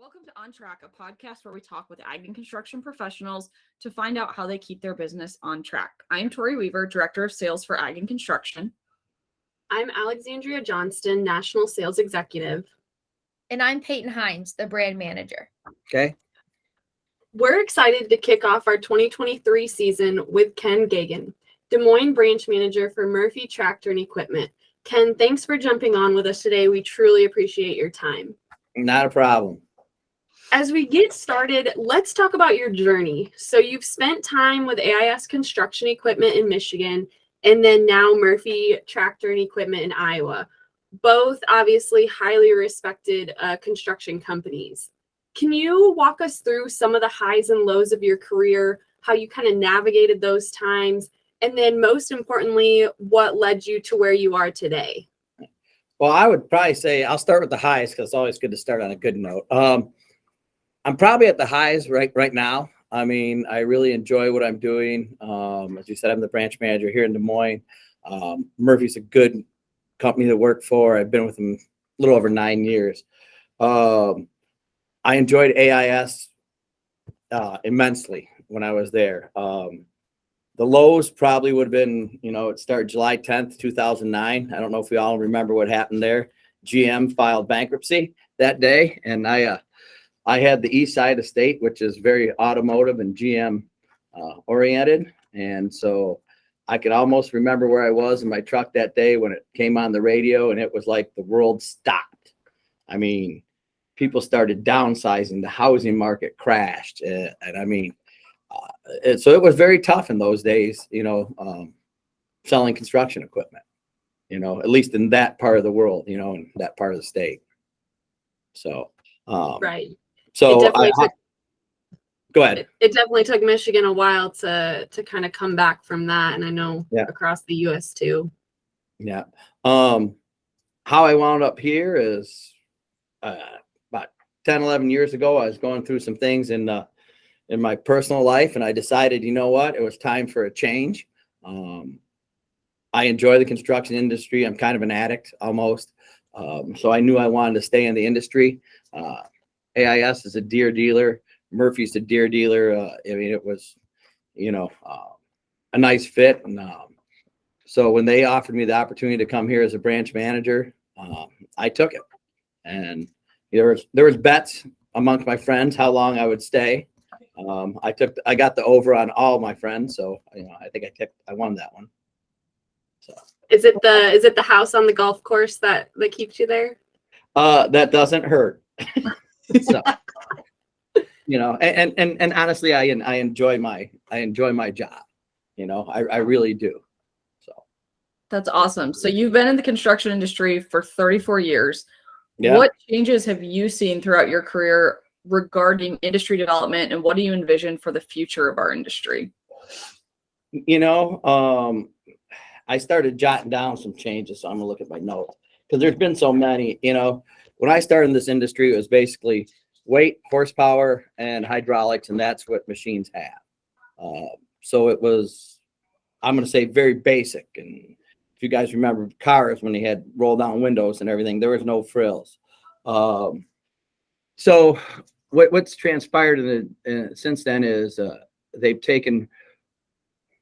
Welcome to OnTrac, a podcast where we talk with ag and construction professionals to find out how they keep their business on track. I am Tori Weaver, Director of Sales for Ag and Construction. I'm Alexandria Johnston, National Sales Executive. And I'm Peyton Hines, the Brand Manager. Okay. We're excited to kick off our 2023 season with Ken Geoghegan, Des Moines Branch Manager for Murphy Tractor and Equipment. Ken, thanks for jumping on with us today. We truly appreciate your time. Not a problem. As we get started, let's talk about your journey. So you've spent time with AIS Construction Equipment in Michigan, and then now Murphy Tractor and Equipment in Iowa, both obviously highly respected construction companies. Can you walk us through some of the highs and lows of your career, how you kind of navigated those times, and then most importantly, what led you to where you are today? Well, I would probably say I'll start with the highs because it's always good to start on a good note. I'm probably at the highs right now. I mean, I really enjoy what I'm doing. As you said, I'm the branch manager here in Des Moines. Murphy's a good company to work for. I've been with them a little over 9 years. I enjoyed AIS immensely when I was there. The lows probably would have been, it started July 10th, 2009. I don't know if we all remember what happened there. GM filed bankruptcy that day, and I had the east side of the state, which is very automotive and GM oriented. And so I could almost remember where I was in my truck that day when it came on the radio, and it was like the world stopped. I mean, people started downsizing, the housing market crashed. So it was very tough in those days, selling construction equipment, at least in that part of the world, in that part of the state. So, Right. So go ahead. It definitely took Michigan a while to kind of come back from that. And I know across the US too. Yeah. How I wound up here is about 10, 11 years ago, I was going through some things in my personal life, and I decided, you know what, it was time for a change. I enjoy the construction industry. I'm kind of an addict almost. So I knew I wanted to stay in the industry. AIS is a Deere dealer. Murphy's a Deere dealer. It was, a nice fit. And so when they offered me the opportunity to come here as a branch manager, I took it. And there was bets amongst my friends how long I would stay. I got the over on all my friends, so I think I won that one. So is it the house on the golf course that keeps you there? That doesn't hurt. So and honestly, I enjoy my job. I really do. So That's awesome. So you've been in the construction industry for 34 years. Yeah. What changes have you seen throughout your career regarding industry development, and what do you envision for the future of our industry? I started jotting down some changes, so I'm gonna look at my notes because there's been so many. When I started in this industry, it was basically weight, horsepower, and hydraulics, and that's what machines have. So it was, I'm going to say, very basic. And if you guys remember cars when they had roll down windows and everything, there was no frills. So what's transpired since then is they've taken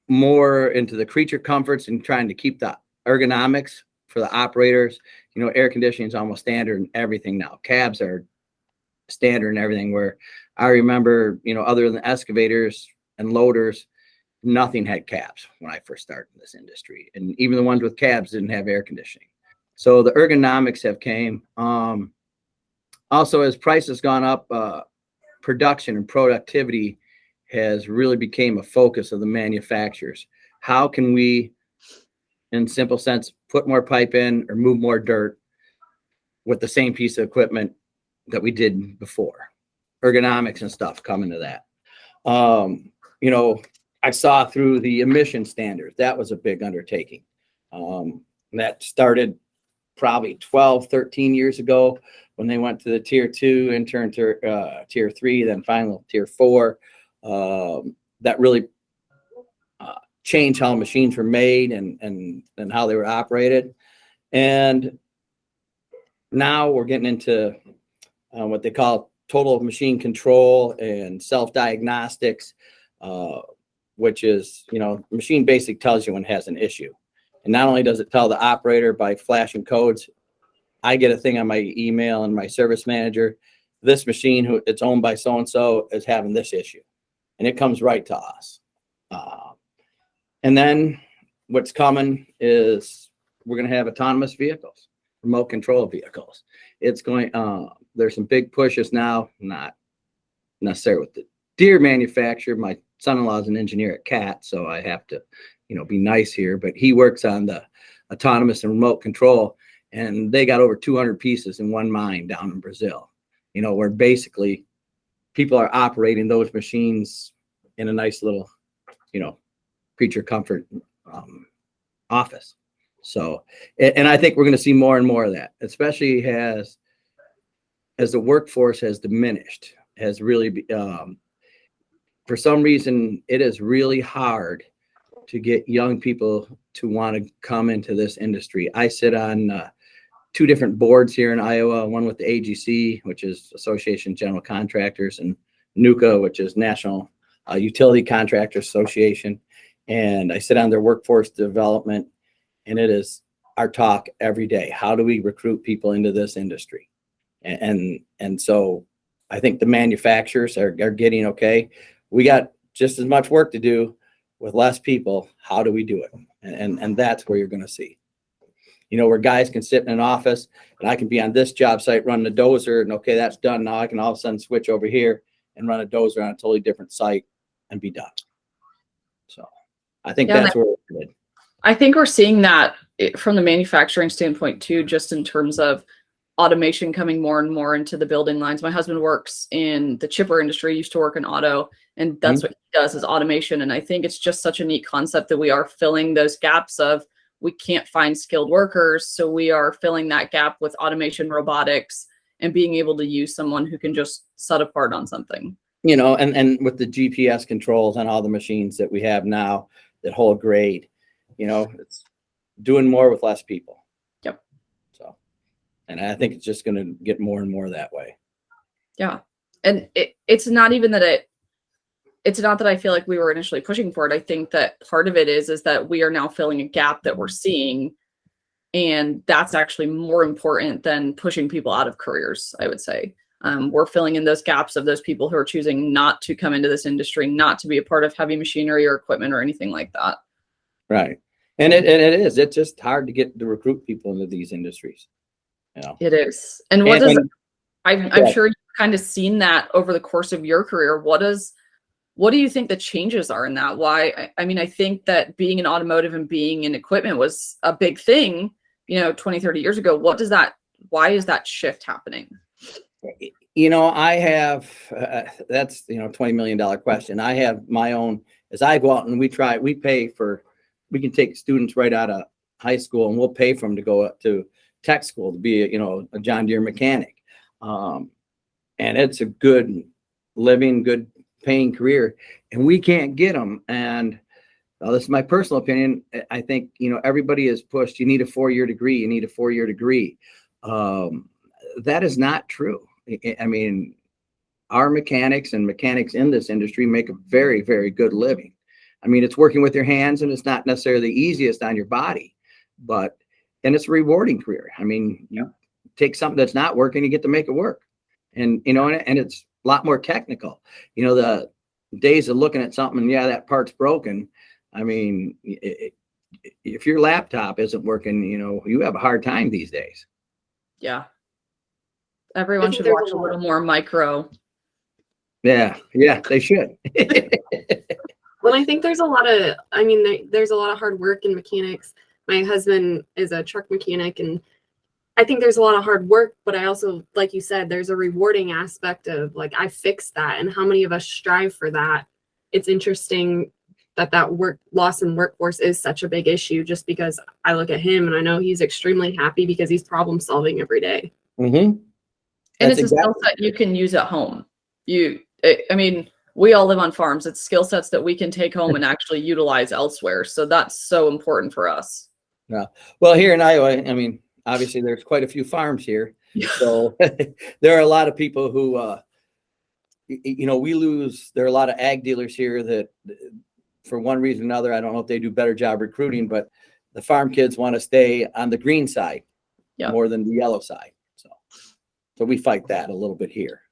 more into the creature comforts and trying to keep the ergonomics for the operators. Air conditioning is almost standard in everything now. Cabs are standard and everything, where I remember, other than excavators and loaders, nothing had cabs when I first started in this industry. And even the ones with cabs didn't have air conditioning. So the ergonomics have came. Also, as prices gone up, production and productivity has really became a focus of the manufacturers. How can we, in simple sense, put more pipe in or move more dirt with the same piece of equipment that we did before? Ergonomics and stuff come into that. I saw through the emission standards, that was a big undertaking. That started probably 12, 13 years ago when they went to the tier 2 and turned to tier 3, then finally tier 4. That really changed how machines were made and how they were operated. And now we're getting into what they call total machine control and self-diagnostics, which is, Machine Basic tells you when it has an issue. And not only does it tell the operator by flashing codes, I get a thing on my email and my service manager, this machine, it's owned by so-and-so, is having this issue. And it comes right to us. And then what's coming is we're going to have autonomous vehicles, remote control vehicles. It's going, there's some big pushes now, not necessarily with the Deere manufacturer. My son-in-law is an engineer at CAT, so I have to, be nice here, but he works on the autonomous and remote control, and they got over 200 pieces in one mine down in Brazil, where basically people are operating those machines in a nice little, creature comfort office. So, and I think we're going to see more and more of that, especially as the workforce has diminished, has really, for some reason, it is really hard to get young people to want to come into this industry. I sit on 2 different boards here in Iowa, one with the AGC, which is Association of General Contractors, and NUCA, which is National Utility Contractors Association. And I sit on their workforce development, and it is our talk every day. How do we recruit people into this industry? And so I think the manufacturers are getting, okay, we got just as much work to do with less people. How do we do it? And that's where you're going to see, where guys can sit in an office and I can be on this job site running a dozer, and okay, that's done. Now I can all of a sudden switch over here and run a dozer on a totally different site and be done. So I think that's where we're headed. I think we're seeing that from the manufacturing standpoint too, just in terms of automation coming more and more into the building lines. My husband works in the chipper industry, used to work in auto, and that's what he does, is automation. And I think it's just such a neat concept that we are filling those gaps of, we can't find skilled workers. So we are filling that gap with automation, robotics, and being able to use someone who can just set apart on something. And with the GPS controls on all the machines that we have now that hold grade, it's doing more with less people. Yep. So, and I think it's just going to get more and more that way. Yeah. And it's not even that it's not that I feel like we were initially pushing for it. I think that part of it is that we are now filling a gap that we're seeing. And that's actually more important than pushing people out of careers, I would say. We're filling in those gaps of those people who are choosing not to come into this industry, not to be a part of heavy machinery or equipment or anything like that. Right. And it's just hard to recruit people into these industries. It is. And I'm sure you've kind of seen that over the course of your career. What do you think the changes are in that? Why? I mean, I think that being in automotive and being in equipment was a big thing, 20, 30 years ago. Why is that shift happening? I have, that's, $20 million question. I have my own, as I go out and we can take students right out of high school and we'll pay for them to go up to tech school to be, a John Deere mechanic. And it's a good living, good paying career, and we can't get them. And this is my personal opinion. I think, everybody is pushed. You need a 4-year degree. You need a 4-year degree. That is not true. I mean, our mechanics and mechanics in this industry make a very, very good living. I mean, it's working with your hands, and it's not necessarily the easiest on your body, and it's a rewarding career. I mean, you take something that's not working, you get to make it work. And, and it's a lot more technical. The days of looking at something and, that part's broken. I mean, if your laptop isn't working, you have a hard time these days. Yeah. Everyone should watch a little more micro. Yeah, they should. Well, I think there's a lot of hard work in mechanics. My husband is a truck mechanic, and I think there's a lot of hard work, but I also, like you said, there's a rewarding aspect of, like, I fixed that, and how many of us strive for that. It's interesting that loss in workforce is such a big issue, just because I look at him and I know he's extremely happy because he's problem solving every day. Mm-hmm. And it's a skill set you can use at home. I mean, we all live on farms. It's skill sets that we can take home and actually utilize elsewhere. So that's so important for us. Yeah. Well, here in Iowa, I mean, obviously there's quite a few farms here. So there are a lot of people who we lose, there are a lot of ag dealers here that for one reason or another, I don't know if they do a better job recruiting, but the farm kids want to stay on the green side more than the yellow side. So we fight that a little bit here.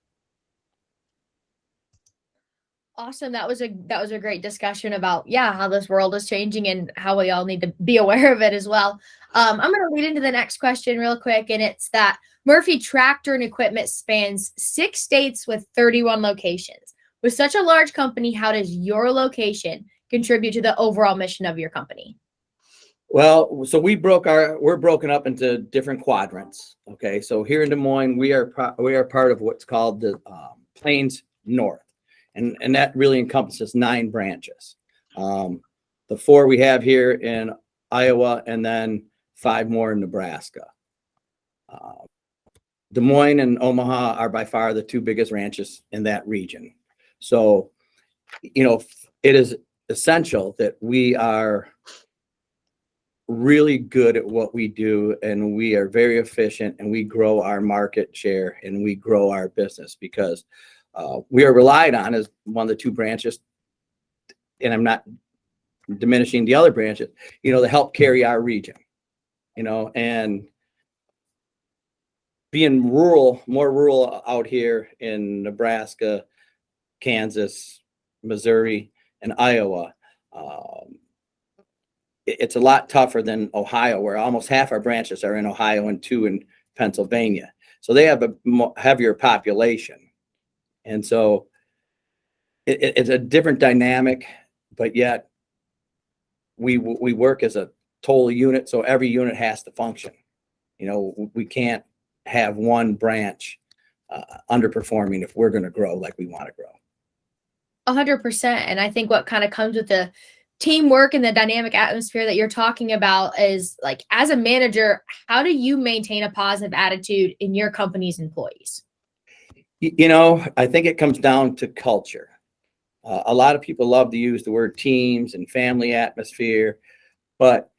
Awesome. That was a great discussion about how this world is changing and how we all need to be aware of it as well. I'm going to lead into the next question real quick, and it's that Murphy Tractor and Equipment spans 6 states with 31 locations. With such a large company, how does your location contribute to the overall mission of your company? Well, so we're broken up into different quadrants. Okay, so here in Des Moines, we are part of what's called the Plains North. And that really encompasses 9 branches. The 4 we have here in Iowa, and then 5 more in Nebraska. Des Moines and Omaha are by far the 2 biggest ranches in that region. So, it is essential that we are really good at what we do, and we are very efficient, and we grow our market share, and we grow our business, because we are relied on as one of the 2 branches, and I'm not diminishing the other branches, to help carry our region, and being more rural out here in Nebraska, Kansas, Missouri, and Iowa. It's a lot tougher than Ohio, where almost half our branches are in Ohio and 2 in Pennsylvania. So they have a heavier population. And so it's a different dynamic, but yet we work as a total unit. So every unit has to function. We can't have one branch underperforming if we're going to grow like we want to grow. 100%. And I think what kind of comes with the teamwork and the dynamic atmosphere that you're talking about is, like, as a manager, how do you maintain a positive attitude in your company's employees? I think it comes down to culture. A lot of people love to use the word teams and family atmosphere, but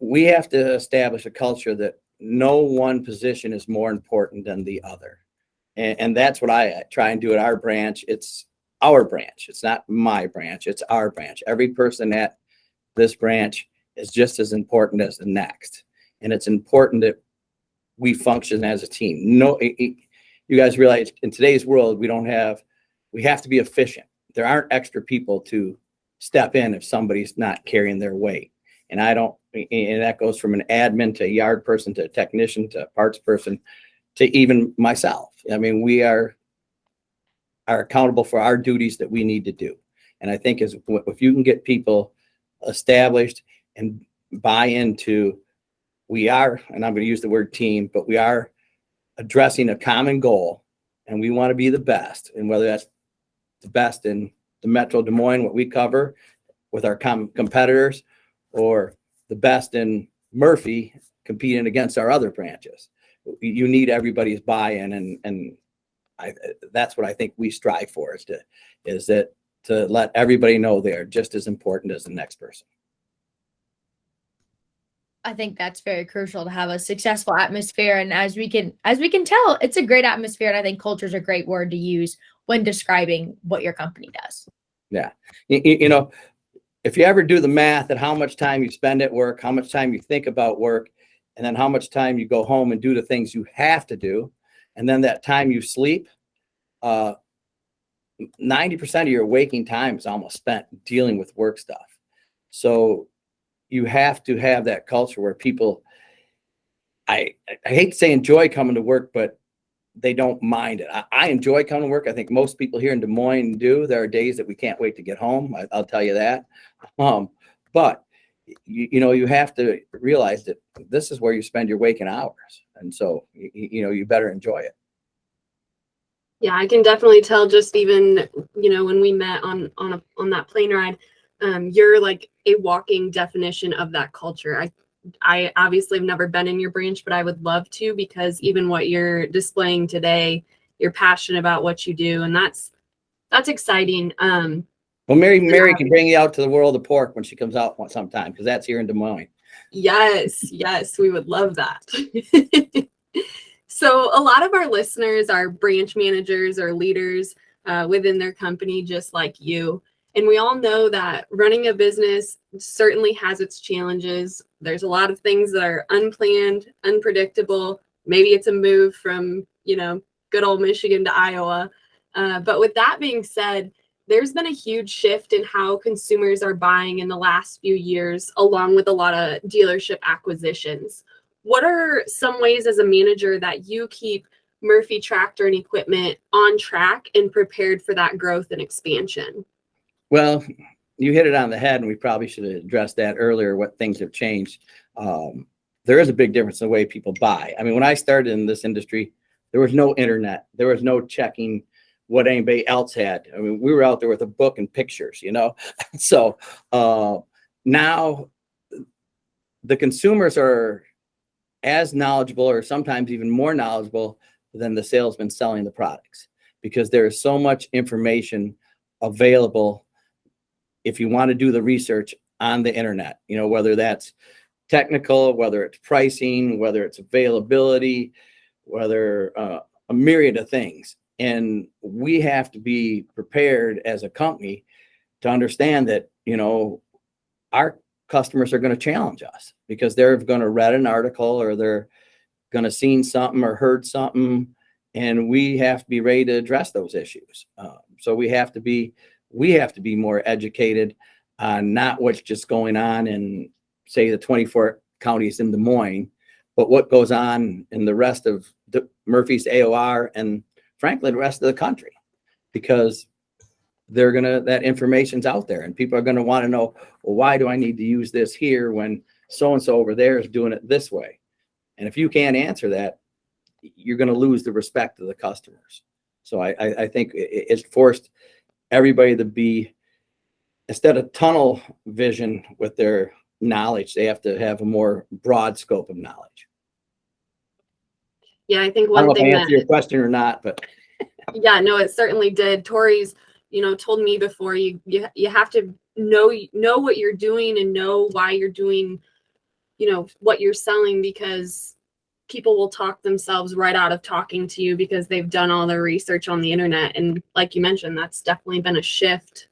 we have to establish a culture that no one position is more important than the other. And that's what I try and do at our branch. It's our branch. It's not my branch. It's our branch. Every person at this branch is just as important as the next. And it's important that we function as a team. You guys realize in today's world, we have to be efficient. There aren't extra people to step in if somebody's not carrying their weight. And that goes from an admin to a yard person to a technician to a parts person to even myself. I mean, we are accountable for our duties that we need to do. And I think if you can get people established and buy into, we are, and I'm going to use the word team, but we are addressing a common goal, and we want to be the best. And whether that's the best in the Metro Des Moines, what we cover with our competitors, or the best in Murphy competing against our other branches, you need everybody's buy-in, and that's what I think we strive for, is to let everybody know they're just as important as the next person. I think that's very crucial to have a successful atmosphere. And as we can tell, it's a great atmosphere. And I think culture is a great word to use when describing what your company does. Yeah. If you ever do the math at how much time you spend at work, how much time you think about work, and then how much time you go home and do the things you have to do, and then that time you sleep, 90% of your waking time is almost spent dealing with work stuff. So you have to have that culture where people, I hate to say enjoy coming to work, but they don't mind it. I enjoy coming to work. I think most people here in Des Moines do. There are days that we can't wait to get home. I'll tell you that. But you have to realize that this is where you spend your waking hours. And so, you better enjoy it. Yeah, I can definitely tell, just even, when we met on that plane ride, you're like a walking definition of that culture. I obviously have never been in your branch, but I would love to, because even what you're displaying today, you're passionate about what you do, and that's exciting. Well, Mary can bring you out to the world of pork when she comes out sometime, because that's here in Des Moines. Yes, we would love that. So a lot of our listeners are branch managers or leaders. within their company, just like you. And we all know that running a business certainly has its challenges. There's a lot of things that are unplanned, unpredictable. Maybe it's a move from, good old Michigan to Iowa. But with that being said, there's been a huge shift in how consumers are buying in the last few years, along with a lot of dealership acquisitions. What are some ways as a manager that you keep Murphy Tractor and Equipment on track and prepared for that growth and expansion? Well, you hit it on the head, and we probably should have addressed that earlier, what things have changed. There is a big difference in the way people buy. I mean, when I started in this industry, there was no internet. There was no checking what anybody else had. I mean, we were out there with a book and pictures, So now the consumers are as knowledgeable, or sometimes even more knowledgeable than the salesman selling the products, because there is so much information available if you want to do the research on the internet, whether that's technical, whether it's pricing, whether it's availability, whether a myriad of things. And we have to be prepared as a company to understand that, our customers are going to challenge us, because they're going to read an article, or they're going to seen something or heard something, and we have to be ready to address those issues. So we have to be more educated on not what's just going on in, say, the 24 counties in Des Moines, but what goes on in the rest of Murphy's AOR, and frankly, the rest of the country, because that information's out there, and people are going to want to know, well, why do I need to use this here when so-and-so over there is doing it this way? And if you can't answer that, you're going to lose the respect of the customers. So I think it's forced everybody to be, instead of tunnel vision with their knowledge, they have to have a more broad scope of knowledge. Yeah, I think I don't one know if I thing answered your question or not, but yeah, no, it certainly did. Tori's, told me before, you have to know what you're doing and know why you're doing, what you're selling, because people will talk themselves right out of talking to you because they've done all their research on the internet. And like you mentioned, that's definitely been a shift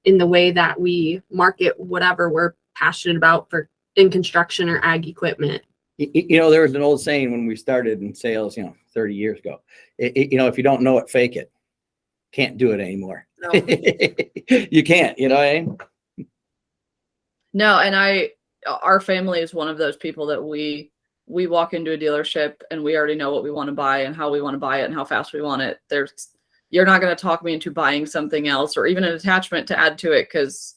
in the way that we market whatever we're passionate about in construction or ag equipment. There was an old saying when we started in sales, 30 years ago, if you don't know it, fake it. Can't do it anymore. No. You can't, what I mean? No, and our family is one of those people that we walk into a dealership and we already know what we want to buy and how we want to buy it and how fast we want it. You're not going to talk me into buying something else or even an attachment to add to it, because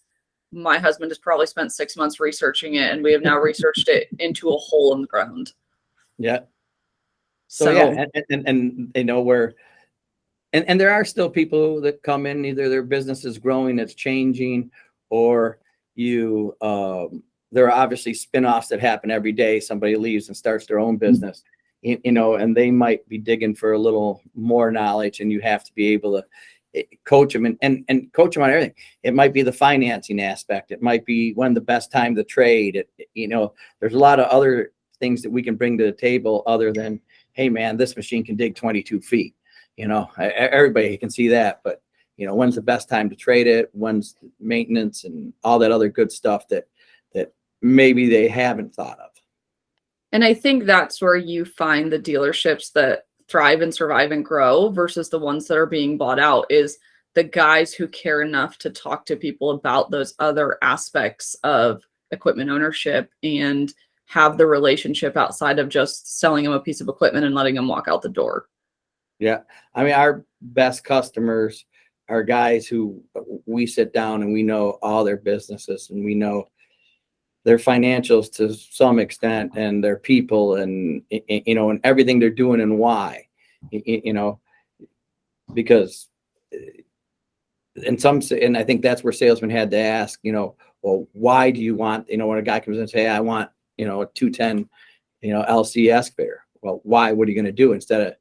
my husband has probably spent 6 months researching it, and we have now researched it into a hole in the ground. Yeah. So yeah, and where, and there are still people that come in, either their business is growing, it's changing, or there are obviously spinoffs that happen every day. Somebody leaves and starts their own business, and they might be digging for a little more knowledge, and you have to be able to coach them and coach them on everything. It might be the financing aspect. It might be when the best time to trade. There's a lot of other things that we can bring to the table other than, hey man, this machine can dig 22 feet. Everybody can see that, but when's the best time to trade it? When's maintenance and all that other good stuff that maybe they haven't thought of. And I think that's where you find the dealerships that thrive and survive and grow versus the ones that are being bought out, is the guys who care enough to talk to people about those other aspects of equipment ownership and have the relationship outside of just selling them a piece of equipment and letting them walk out the door. Yeah. I mean, our best customers are guys who we sit down and we know all their businesses, and we know their financials to some extent, and their people, and and everything they're doing and why, because and I think that's where salesmen had to ask, well, why do you want, when a guy comes in and say, I want, a 210, LC excavator. Well, why? What are you going to do? Instead of,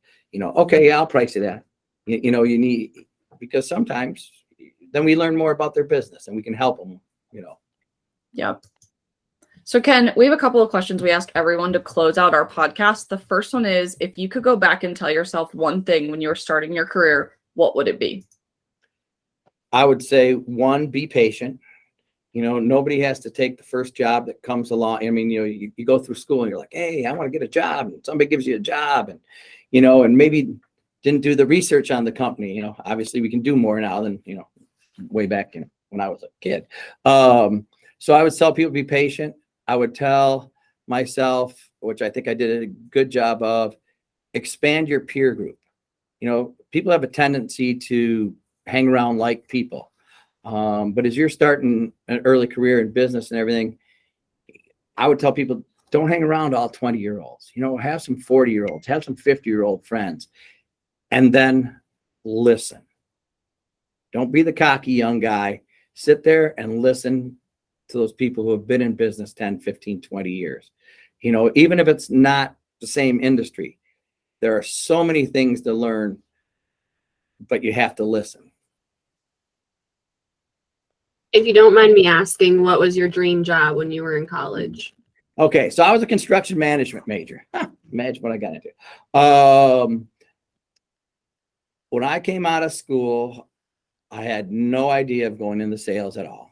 okay, yeah, I'll price it at, you need, because sometimes then we learn more about their business and we can help them, Yep. So Ken, we have a couple of questions we ask everyone to close out our podcast. The first one is, if you could go back and tell yourself one thing when you were starting your career, what would it be? I would say, one, be patient. Nobody has to take the first job that comes along. I mean, you go through school and you're like, hey, I want to get a job. And somebody gives you a job and, and maybe didn't do the research on the company. Obviously we can do more now than, way back, when I was a kid. So I would tell people be patient. I would tell myself, which I think I did a good job of, expand your peer group. People have a tendency to hang around like people. But as you're starting an early career in business and everything, I would tell people, don't hang around all 20-year-olds, have some 40-year-olds, have some 50-year-old friends, and then listen. Don't be the cocky young guy. Sit there and listen to those people who have been in business 10, 15, 20 years. Even if it's not the same industry, there are so many things to learn, but you have to listen. If you don't mind me asking, what was your dream job when you were in college? Okay, so I was a construction management major. Imagine what I got into. When I came out of school, I had no idea of going into sales at all.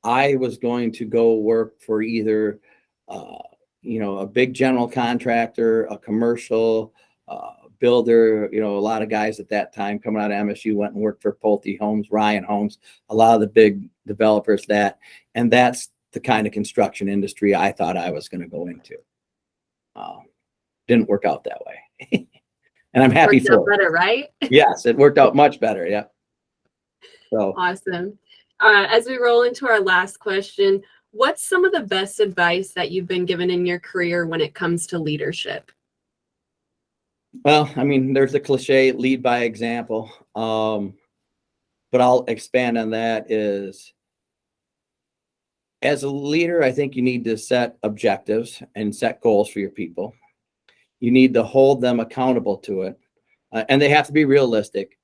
I was going to go work for either, a big general contractor, a commercial builder. A lot of guys at that time coming out of MSU went and worked for Pulte Homes, Ryan Homes, a lot of the big developers and that's the kind of construction industry I thought I was going to go into. Didn't work out that way. And I'm happy for it. Better, right? Yes, it worked out much better. Yeah. So awesome. As we roll into our last question, what's some of the best advice that you've been given in your career when it comes to leadership? Well, I mean, there's a cliche, lead by example. But I'll expand on that is, as a leader, I think you need to set objectives and set goals for your people. You need to hold them accountable to it. And they have to be realistic.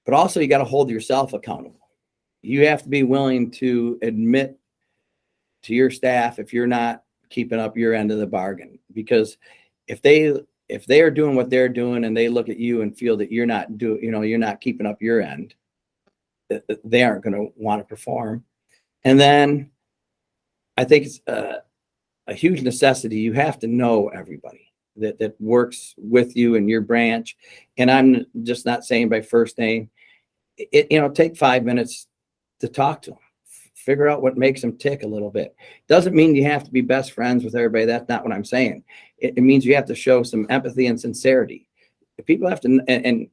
But also you got to hold yourself accountable. You have to be willing to admit to your staff if you're not keeping up your end of the bargain. Because if they are doing what they're doing and they look at you and feel that you're not you're not keeping up your end, they aren't going to want to perform. And then I think it's a huge necessity. You have to know everybody that works with you in your branch. And I'm just not saying by first name. Take 5 minutes to talk to them. Figure out what makes them tick a little bit. Doesn't mean you have to be best friends with everybody. That's not what I'm saying. It means you have to show some empathy and sincerity. People have to, and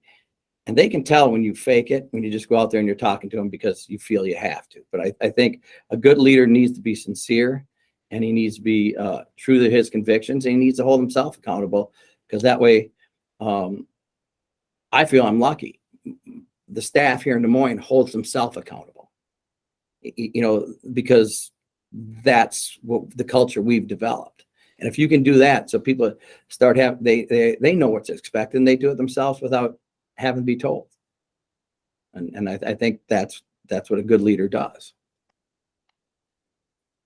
they can tell when you fake it, when you just go out there and you're talking to them because you feel you have to. But I think a good leader needs to be sincere, and he needs to be true to his convictions, and he needs to hold himself accountable, because that way, I feel I'm lucky. The staff here in Des Moines holds themselves accountable, because that's what the culture we've developed. And if you can do that, so people start they know what's expected, and they do it themselves without having to be told. And I think that's what a good leader does.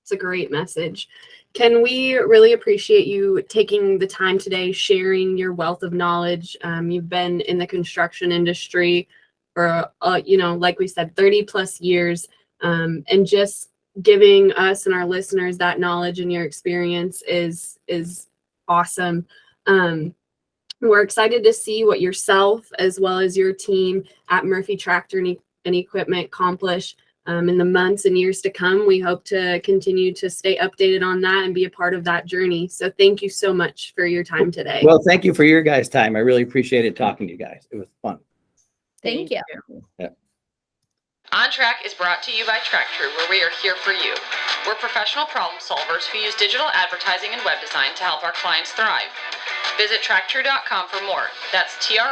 It's a great message. Can we really appreciate you taking the time today, sharing your wealth of knowledge? You've been in the construction industry for, like we said, 30 plus years, and just giving us and our listeners that knowledge and your experience is awesome. We're excited to see what yourself as well as your team at Murphy Tractor and Equipment accomplish in the months and years to come. We hope to continue to stay updated on that and be a part of that journey. So thank you so much for your time today. Well, thank you for your guys' time. I really appreciated talking to you guys. It was fun. Thank you. Yeah. OnTrac is brought to you by TracTru, where we are here for you. We're professional problem solvers who use digital advertising and web design to help our clients thrive. Visit TracTru.com for more. That's TracTru.com.